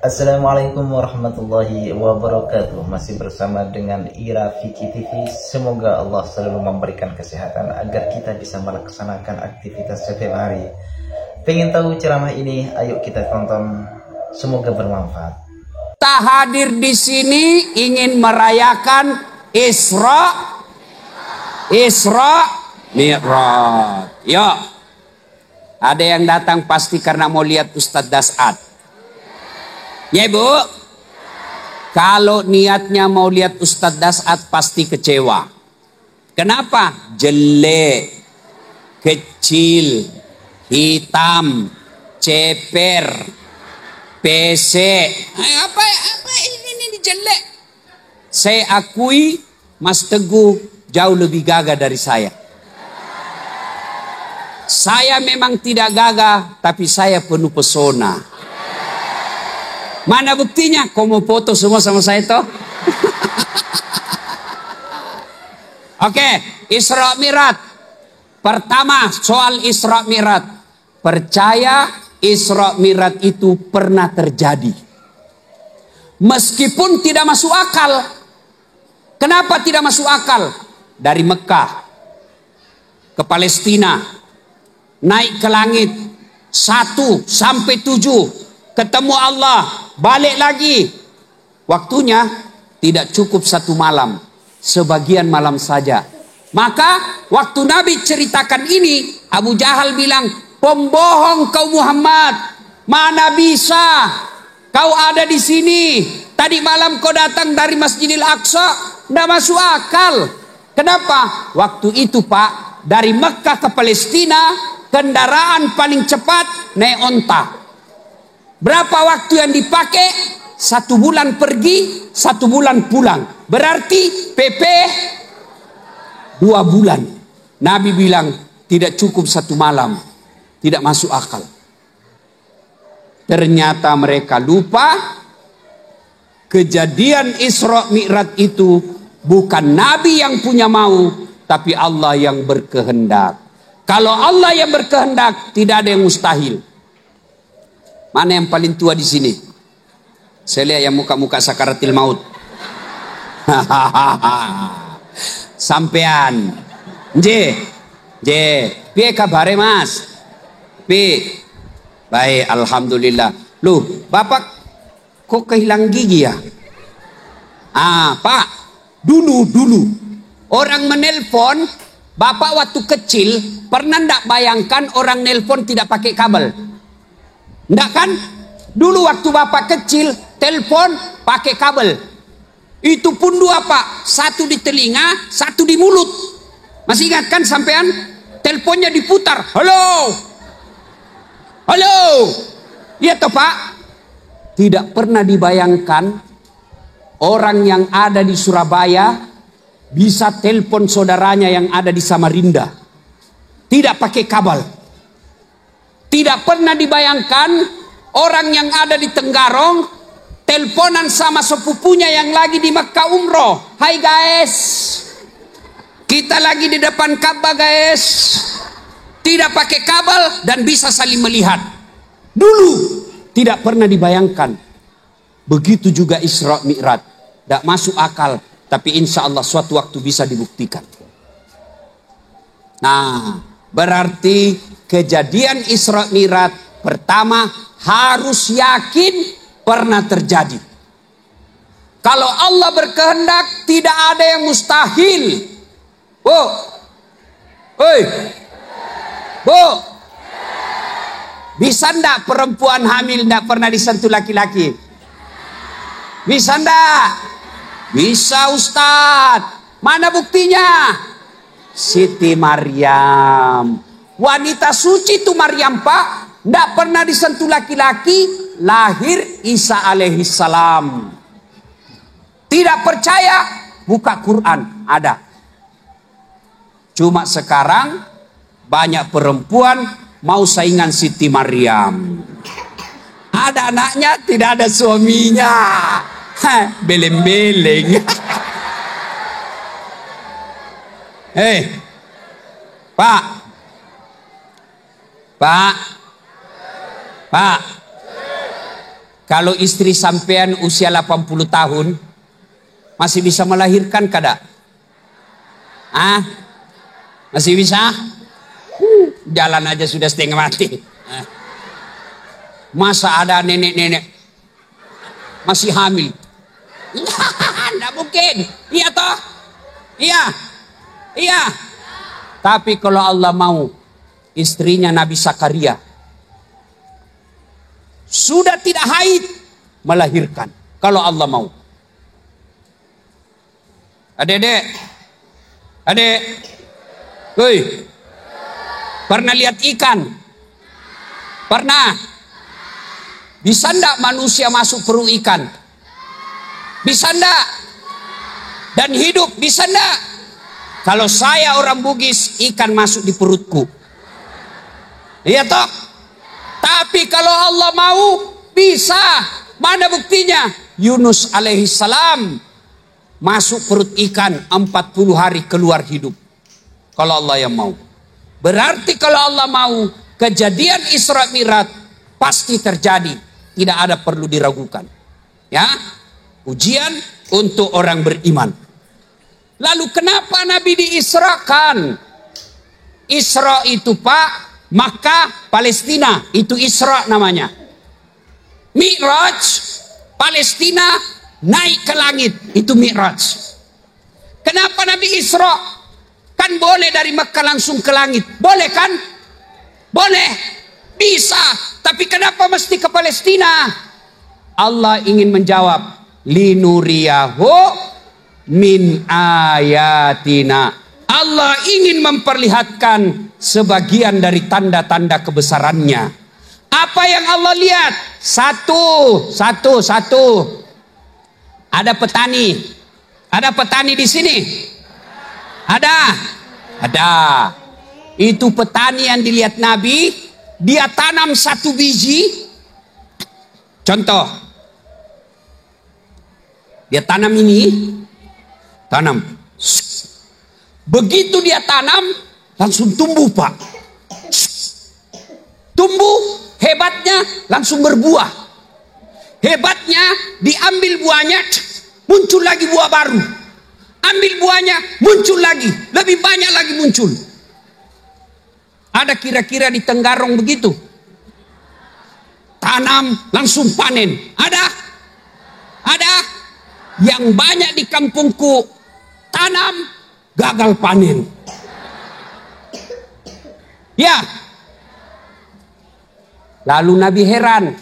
Assalamualaikum warahmatullahi wabarakatuh. Masih bersama dengan Ira Fiki TV. Semoga Allah selalu memberikan kesehatan agar kita bisa melaksanakan aktivitas setiap hari. Pengen tahu ceramah ini? Ayo kita tonton. Semoga bermanfaat. Kita hadir di sini ingin merayakan Isra Mi'raj. Yuk. Ada yang datang pasti karena mau lihat Ustadz Das'ad. Ya Bu, kalau niatnya mau lihat Ustadz Das'ad pasti kecewa. Kenapa? Jelek, kecil, hitam, ceper, pesek. Apa ini jelek? Saya akui Mas Teguh jauh lebih gagah dari saya. Saya memang tidak gagah, tapi saya penuh pesona. Mana buktinya? Kau mau foto semua sama saya toh? Oke, Isra Mi'raj. Pertama, soal Isra Mi'raj. Percaya Isra Mi'raj itu pernah terjadi. Meskipun tidak masuk akal. Kenapa tidak masuk akal? Dari Mekah ke Palestina, naik ke langit 1 sampai 7. Ketemu Allah, balik lagi. Waktunya tidak cukup 1 malam, sebagian malam saja. Maka waktu Nabi ceritakan ini, Abu Jahal bilang, pembohong kau Muhammad, mana bisa kau ada di sini? Tadi malam kau datang dari Masjidil Aqsa, tidak masuk akal. Kenapa? Waktu itu Pak, dari Mekah ke Palestina, kendaraan paling cepat naik onta. Berapa waktu yang dipakai? 1 bulan pergi, 1 bulan pulang. Berarti PP 2 bulan. Nabi bilang tidak cukup 1 malam. Tidak masuk akal. Ternyata mereka lupa. Kejadian Isra Mi'raj itu bukan Nabi yang punya mau, tapi Allah yang berkehendak. Kalau Allah yang berkehendak, tidak ada yang mustahil. Mana yang paling tua di sini? Saya lihat yang muka-muka sakaratil maut. Sampean. Piye kabare Mas? Baik, alhamdulillah. Loh, Bapak kok kehilang gigi ya? Pak, dulu orang menelpon, Bapak waktu kecil pernah ndak bayangkan orang nelpon tidak pakai kabel? Ndak kan? Dulu waktu Bapak kecil telepon pakai kabel. Itu pun 2 Pak, 1 di telinga, 1 di mulut. Masih ingat kan sampean? Teleponnya diputar. Halo. Iya toh Pak? Tidak pernah dibayangkan orang yang ada di Surabaya bisa telepon saudaranya yang ada di Samarinda. Tidak pakai kabel. Tidak pernah dibayangkan orang yang ada di Tenggarong teleponan sama sepupunya yang lagi di Mekah umroh. Hai guys, kita lagi di depan Ka'bah guys. Tidak pakai kabel dan bisa saling melihat. Dulu tidak pernah dibayangkan. Begitu juga Isra Mi'raj. Tidak masuk akal, tapi insya Allah suatu waktu bisa dibuktikan. Nah, berarti kejadian Isra Mi'raj pertama harus yakin pernah terjadi. Kalau Allah berkehendak tidak ada yang mustahil. Bu, bisa ndak perempuan hamil ndak pernah disentuh laki-laki? Bisa ndak? Bisa Ustadz. Mana buktinya? Siti Maryam, wanita suci itu Maryam Pak, ndak pernah disentuh laki-laki, lahir Isa alaihissalam. Tidak percaya? Buka Quran, ada. Cuma sekarang banyak perempuan mau saingan Siti Maryam. Ada anaknya, tidak ada suaminya. Beleng-beleng. Pak. Kalau istri sampean usia 80 tahun, masih bisa melahirkan kada? Masih bisa? Jalan aja sudah setengah mati. Masa ada nenek-nenek masih hamil? Tidak mungkin. Iya toh? Iya. Tapi kalau Allah mau, istrinya Nabi Zakaria sudah tidak haid, melahirkan. Kalau Allah mau. Adek, woi, pernah lihat ikan? Pernah? Bisa ndak manusia masuk perut ikan? Bisa ndak? Dan hidup bisa ndak? Kalau saya orang Bugis, ikan masuk di perutku. Iya toh? Tapi kalau Allah mau, bisa. Mana buktinya? Yunus alaihissalam masuk perut ikan 40 hari keluar hidup. Kalau Allah yang mau. Berarti kalau Allah mau, kejadian Isra Mi'raj pasti terjadi. Tidak ada perlu diragukan. Ya, ujian untuk orang beriman. Lalu kenapa Nabi diisrakan? Isra itu Pak, Makkah, Palestina. Itu Isra namanya. Mi'raj, Palestina, naik ke langit. Itu Mi'raj. Kenapa Nabi Isra? Kan boleh dari Makkah langsung ke langit. Boleh kan? Boleh. Bisa. Tapi kenapa mesti ke Palestina? Allah ingin menjawab. Linuriyahu min ayatina. Allah ingin memperlihatkan sebagian dari tanda-tanda kebesarannya. Apa yang Allah lihat? Satu. Ada petani. Ada petani di sini? Ada. Itu petani yang dilihat Nabi, dia tanam satu biji. Contoh. Dia tanam ini. Tanam. Begitu dia tanam, langsung tumbuh Pak. Tumbuh, hebatnya langsung berbuah. Hebatnya diambil buahnya, muncul lagi buah baru. Ambil buahnya, muncul lagi. Lebih banyak lagi muncul. Ada kira-kira di Tenggarong begitu? Tanam, langsung panen. Ada? Yang banyak di kampungku, tanam, gagal panen. Ya. Lalu Nabi heran.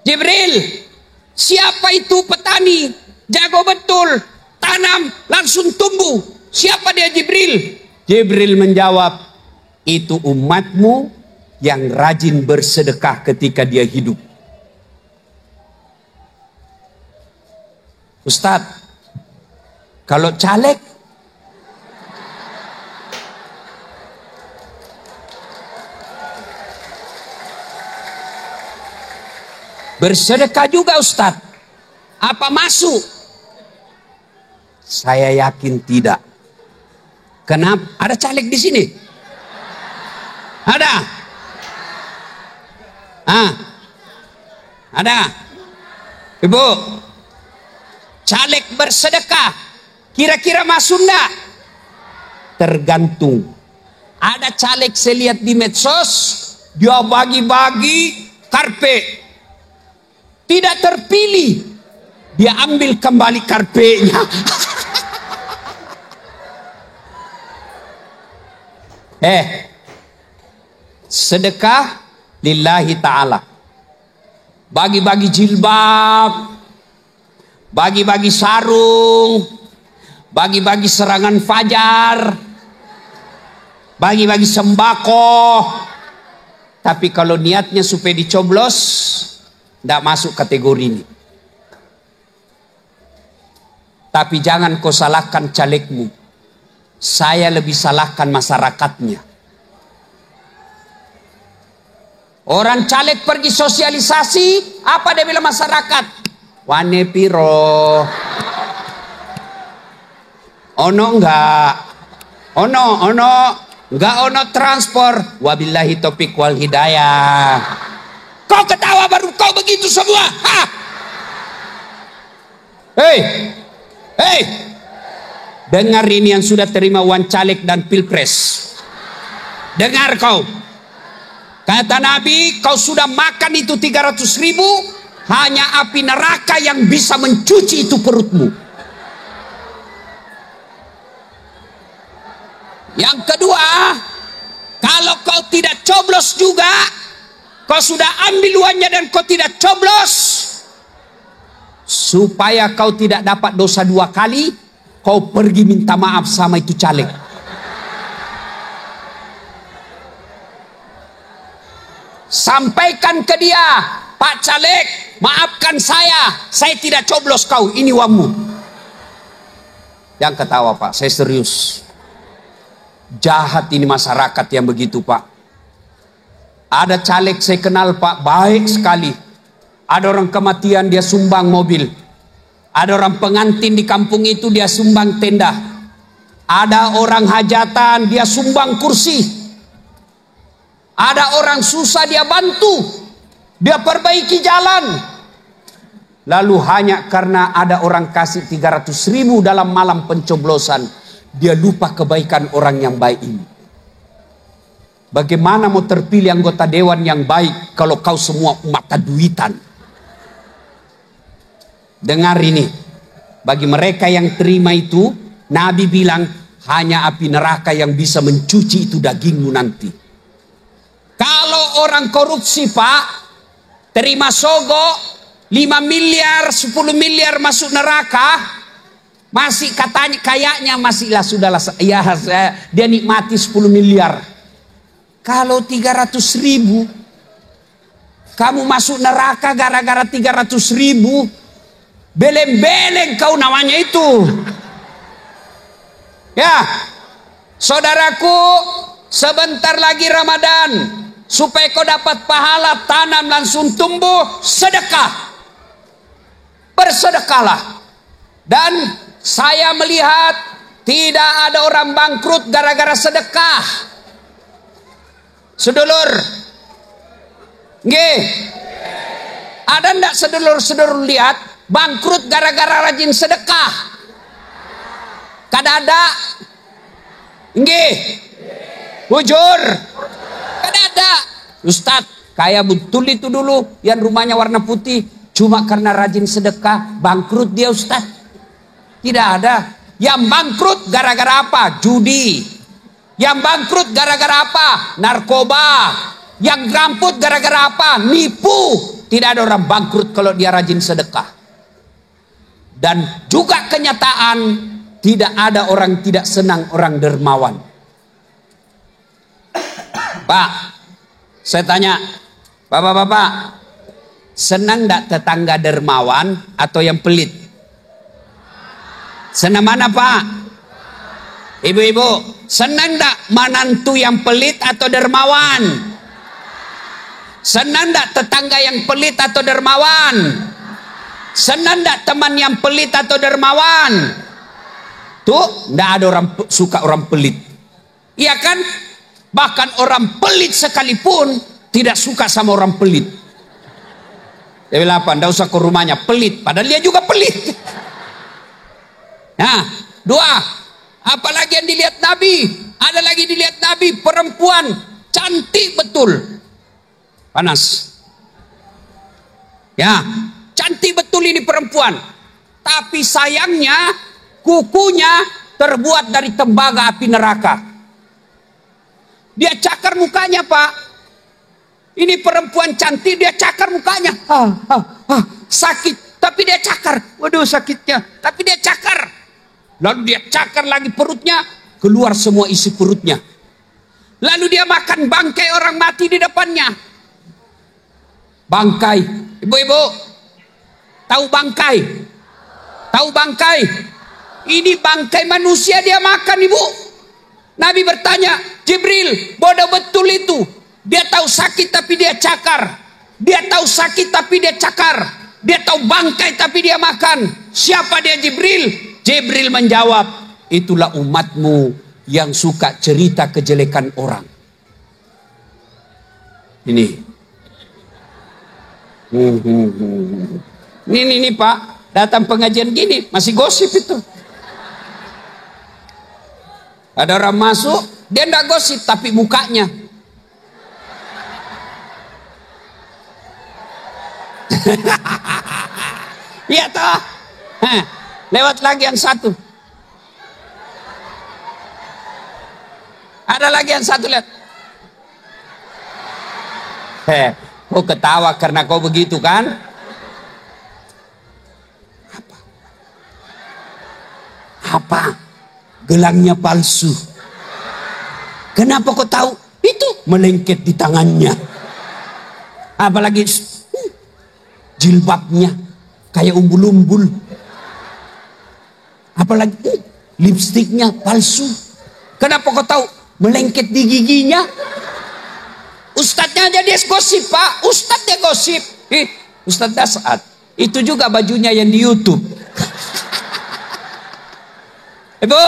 Jibril, siapa itu petani? Jago betul. Tanam, langsung tumbuh. Siapa dia Jibril? Jibril menjawab, itu umatmu yang rajin bersedekah ketika dia hidup. Ustadz, kalau caleg, bersedekah juga Ustadz. Apa masuk? Saya yakin tidak. Kenapa? Ada caleg di sini? Ada? Ada? Ibu, caleg bersedekah, kira-kira masuk enggak? Tergantung. Ada caleg saya lihat di medsos, dia bagi-bagi karpet. Tidak terpilih, dia ambil kembali karpetnya. Sedekah lillahi ta'ala. Bagi-bagi jilbab, bagi-bagi sarung, bagi-bagi serangan fajar, bagi-bagi sembako. Tapi kalau niatnya supaya dicoblos, tidak masuk kategori ini. Tapi jangan kau salahkan calegmu. Saya lebih salahkan masyarakatnya. Orang caleg pergi sosialisasi, apa dia bilang masyarakat? Wane piro? Ono enggak? Ono enggak ono transport. Wabillahi taufiq wal hidayah. Kau ketawa baru kau begitu semua? Hah? Hei, hei, dengar ini yang sudah terima uang caleg dan pilpres. Dengar kau. Kata Nabi, kau sudah makan itu 300.000, hanya api neraka yang bisa mencuci itu perutmu. Yang kedua, kalau kau tidak coblos juga, kau sudah ambil uangnya dan kau tidak coblos, supaya kau tidak dapat dosa 2 kali, kau pergi minta maaf sama itu caleg. Sampaikan ke dia, Pak caleg, maafkan saya tidak coblos kau, ini uangmu. Jangan ketawa Pak, saya serius. Jahat ini masyarakat yang begitu Pak. Ada caleg saya kenal Pak, baik sekali. Ada orang kematian dia sumbang mobil. Ada orang pengantin di kampung itu dia sumbang tenda. Ada orang hajatan dia sumbang kursi. Ada orang susah dia bantu. Dia perbaiki jalan. Lalu hanya karena ada orang kasih 300.000 dalam malam pencoblosan, dia lupa kebaikan orang yang baik ini. Bagaimana mau terpilih anggota dewan yang baik kalau kau semua mata duitan? Dengar ini. Bagi mereka yang terima itu, Nabi bilang hanya api neraka yang bisa mencuci itu dagingmu nanti. Kalau orang korupsi Pak, terima sogok 5 miliar, 10 miliar masuk neraka, masih katanya kayaknya masihlah sudahlah ya dia nikmati 10 miliar. Kalau 300.000 kamu masuk neraka gara-gara 300.000, beleng-beleng kau namanya itu. Ya, saudaraku, sebentar lagi Ramadan. Supaya kau dapat pahala tanam langsung tumbuh, sedekah. Bersedekahlah. Dan saya melihat tidak ada orang bangkrut gara-gara sedekah. Sedulur, nggih, ada ndak sedulur-sedulur lihat bangkrut gara-gara rajin sedekah? Kada ada, nggih, bujur, kada ada. Ustadz, kayak betul itu dulu yang rumahnya warna putih, cuma karena rajin sedekah bangkrut dia Ustadz. Tidak ada. Yang bangkrut gara-gara apa? Judi. Yang bangkrut gara-gara apa? Narkoba. Yang bangkrut gara-gara apa? Nipu. Tidak ada orang bangkrut kalau dia rajin sedekah. Dan juga kenyataan, tidak ada orang tidak senang orang dermawan. Pak, saya tanya, bapak-bapak, senang tidak tetangga dermawan atau yang pelit? Senang mana Pak? Ibu-ibu, senang tak menantu yang pelit atau dermawan? Senang tak tetangga yang pelit atau dermawan? Senang tak teman yang pelit atau dermawan? Tuh, tidak ada orang suka orang pelit. Iya kan? Bahkan orang pelit sekalipun tidak suka sama orang pelit. Dia bilang apa? Tidak usah ke rumahnya, pelit. Padahal dia juga pelit. Nah, 2, apalagi yang dilihat Nabi, ada lagi dilihat Nabi perempuan cantik betul, panas, ya cantik betul ini perempuan, tapi sayangnya kukunya terbuat dari tembaga api neraka. Dia cakar mukanya Pak, ini perempuan cantik dia cakar mukanya, sakit tapi dia cakar, waduh sakitnya, tapi dia cakar. Lalu dia cakar lagi perutnya, keluar semua isi perutnya. Lalu dia makan bangkai orang mati di depannya. Bangkai, ibu-ibu, tahu bangkai? Tahu bangkai? Ini bangkai manusia dia makan ibu. Nabi bertanya, Jibril, bodoh betul itu. Dia tahu sakit tapi dia cakar. Dia tahu sakit tapi dia cakar. Dia tahu bangkai tapi dia makan. Siapa dia Jibril? Jibril menjawab, itulah umatmu yang suka cerita kejelekan orang. Ini. Ini Pak, datang pengajian gini masih gosip itu. Ada orang masuk, dia enggak gosip tapi mukanya. Iya toh? Lewat lagi yang satu. Ada lagi yang satu lihat. Kau ketawa karena kau begitu kan? Apa? Gelangnya palsu. Kenapa kau tahu? Itu melengket di tangannya. Apalagi jilbabnya kayak umbul-umbul. Apalagi lipstiknya palsu. Kenapa kau tahu? Melengket di giginya. Ustadznya aja dia gosip Pak. Ustadznya gosip. Ustadz Dasat. Itu juga bajunya yang di YouTube. Ibu,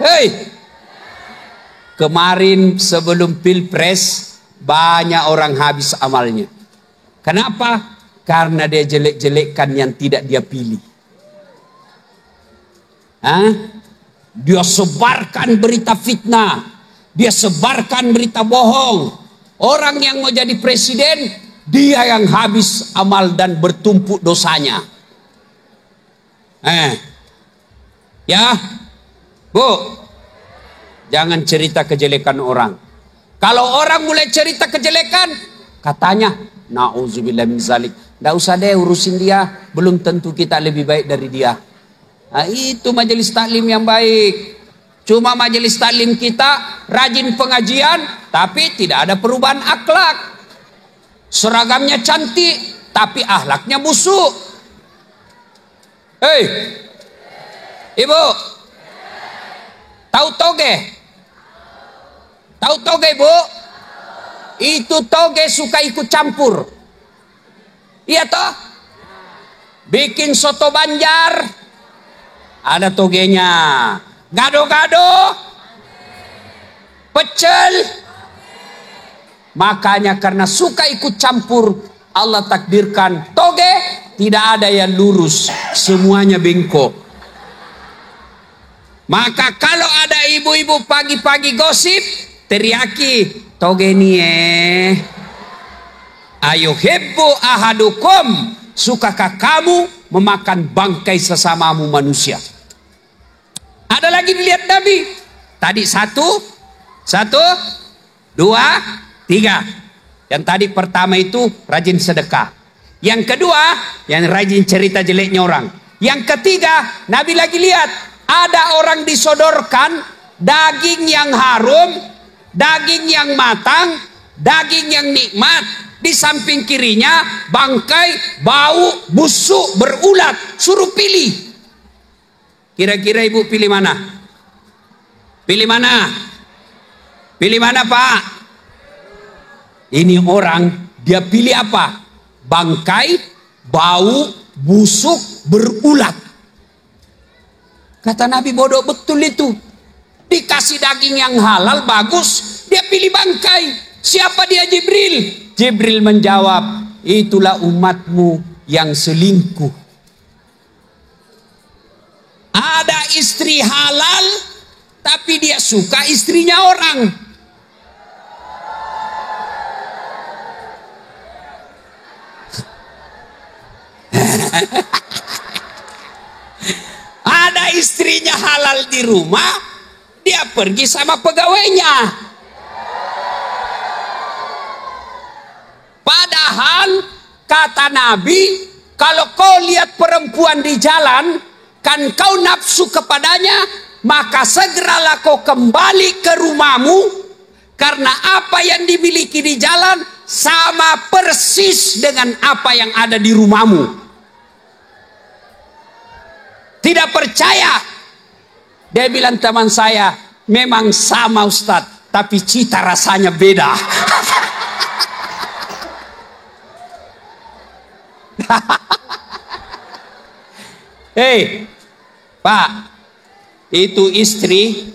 hei, kemarin sebelum pilpres banyak orang habis amalnya. Kenapa? Karena dia jelek-jelekkan yang tidak dia pilih. Dia sebarkan berita fitnah, dia sebarkan berita bohong. Orang yang mau jadi presiden, dia yang habis amal dan bertumpuk dosanya. Ya, Bu, jangan cerita kejelekan orang. Kalau orang mulai cerita kejelekan, katanya, na'udzubillah min zalik. Nggak usah deh urusin dia, belum tentu kita lebih baik dari dia. Nah, itu majelis taklim yang baik. Cuma majelis taklim kita rajin pengajian, tapi tidak ada perubahan akhlak. Seragamnya cantik, tapi akhlaknya busuk. Hei, Ibu, tahu toge? Tahu toge, Bu? Itu toge suka ikut campur. Iya toh? Bikin soto Banjar, ada togenya. Gado-gado, pecel. Makanya karena suka ikut campur, Allah takdirkan toge tidak ada yang lurus, semuanya bengkok. Maka kalau ada ibu-ibu pagi-pagi gosip, teriaki, toge nih ayo hibbu ahadukum, sukakah kamu memakan bangkai sesamamu manusia? Ada lagi dilihat Nabi. Tadi satu, dua, tiga. Yang tadi pertama itu rajin sedekah. Yang kedua, yang rajin cerita jeleknya orang. Yang ketiga, Nabi lagi lihat. Ada orang disodorkan daging yang harum, daging yang matang, daging yang nikmat. Di samping kirinya bangkai, bau, busuk, berulat. Suruh pilih. Kira-kira ibu pilih mana? Pilih mana? Pilih mana Pak? Ini orang, dia pilih apa? Bangkai, bau, busuk, berulat. Kata Nabi, bodoh betul itu. Dikasih daging yang halal bagus, dia pilih bangkai. Siapa dia? Jibril. Jibril menjawab, itulah umatmu yang selingkuh. Ada istri halal, tapi dia suka istrinya orang. Ada istrinya halal di rumah, dia pergi sama pegawainya. Padahal kata Nabi, kalau kau lihat perempuan di jalan, kan kau nafsu kepadanya, maka segeralah kau kembali ke rumahmu, karena apa yang dimiliki di jalan sama persis dengan apa yang ada di rumahmu. Tidak percaya? Dia bilang, teman saya, memang sama Ustadz, tapi cita rasanya beda. Hei, Pak, itu istri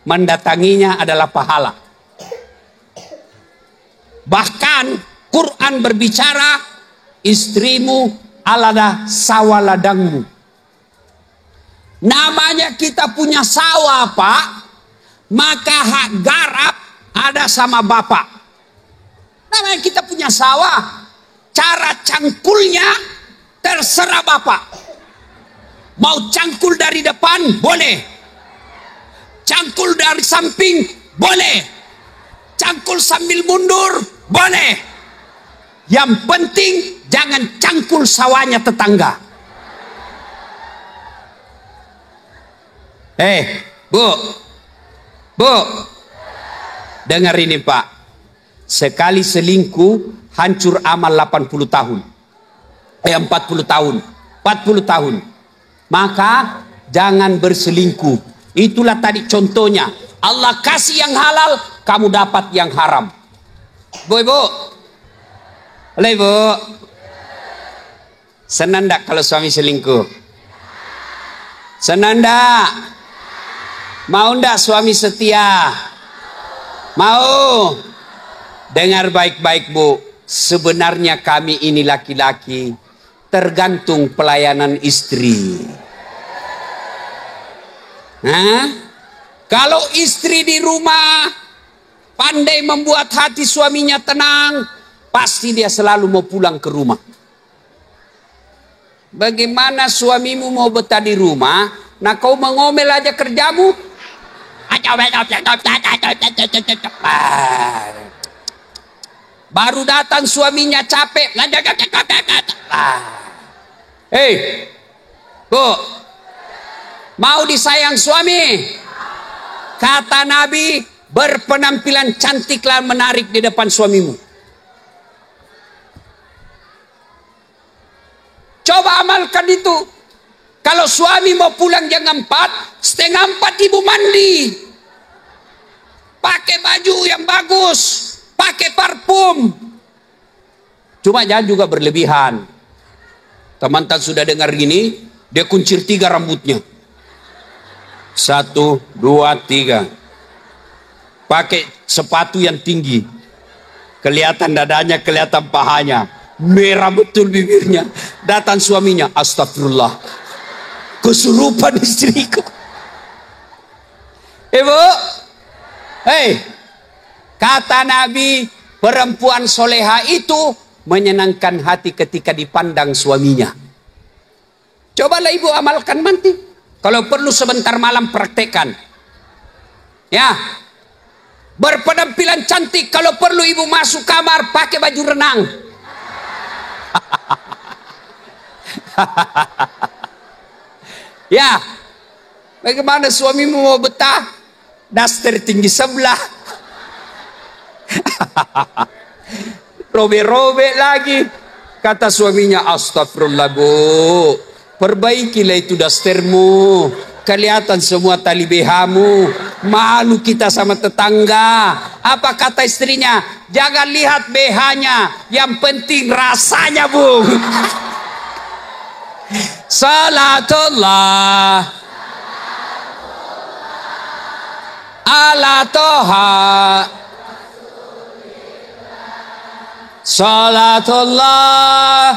mendatanginya adalah pahala. Bahkan Quran berbicara, istrimu adalah sawah ladangmu. Namanya kita punya sawah, Pak, maka hak garap ada sama bapak. Namanya kita punya sawah, cara cangkulnya terserah bapak. Mau cangkul dari depan boleh, cangkul dari samping boleh, cangkul sambil mundur boleh. Yang penting jangan cangkul sawahnya tetangga. Bu, dengar ini Pak. Sekali selingkuh hancur amal 80 tahun. 40 tahun. 40 tahun. Maka jangan berselingkuh. Itulah tadi contohnya. Allah kasih yang halal, kamu dapat yang haram. Bu, Ibu. Halo Ibu. Senang enggak kalau suami selingkuh? Senang enggak? Mau enggak suami setia? Mau? Dengar baik-baik Bu. Sebenarnya kami ini laki-laki tergantung pelayanan istri. Kalau istri di rumah pandai membuat hati suaminya tenang, pasti dia selalu mau pulang ke rumah. Bagaimana suamimu mau betah di rumah, nah kau mengomel aja kerjamu? Baru datang suaminya capek. Bu, mau disayang suami? Kata Nabi, berpenampilan cantiklah menarik di depan suamimu. Coba amalkan itu. Kalau suami mau pulang jam 4, setengah 4 ibu mandi. Pakai baju yang bagus, pakai parfum. Cuma jangan juga berlebihan. Teman-teman sudah dengar gini, dia kuncir 3 rambutnya. 1, 2, 3. Pakai sepatu yang tinggi. Kelihatan dadanya, kelihatan pahanya. Merah betul bibirnya. Datang suaminya, astagfirullah, kesurupan istriku. Ibu, kata Nabi, perempuan soleha itu menyenangkan hati ketika dipandang suaminya. Cobalah ibu amalkan nanti. Kalau perlu sebentar malam praktekkan. Ya, berpenampilan cantik. Kalau perlu ibu masuk kamar pakai baju renang. Ya, bagaimana suamimu mau betah? Daster tinggi sebelah. Robek-robek lagi. Kata suaminya, astagfirullah Bu, perbaikilah itu dastermu. Kelihatan semua tali BH-mu. Malu kita sama tetangga. Apa kata istrinya? Jangan lihat BH-nya, yang penting rasanya Bu. Salatullah ala toha, salatullah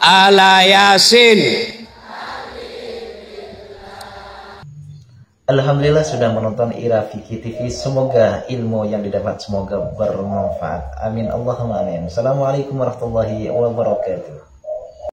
ala yasin. Alhamdulillah sudah menonton Ira Fikih TV. Semoga ilmu yang didapat semoga bermanfaat. Amin Allahumma amin. Assalamualaikum warahmatullahi wabarakatuh.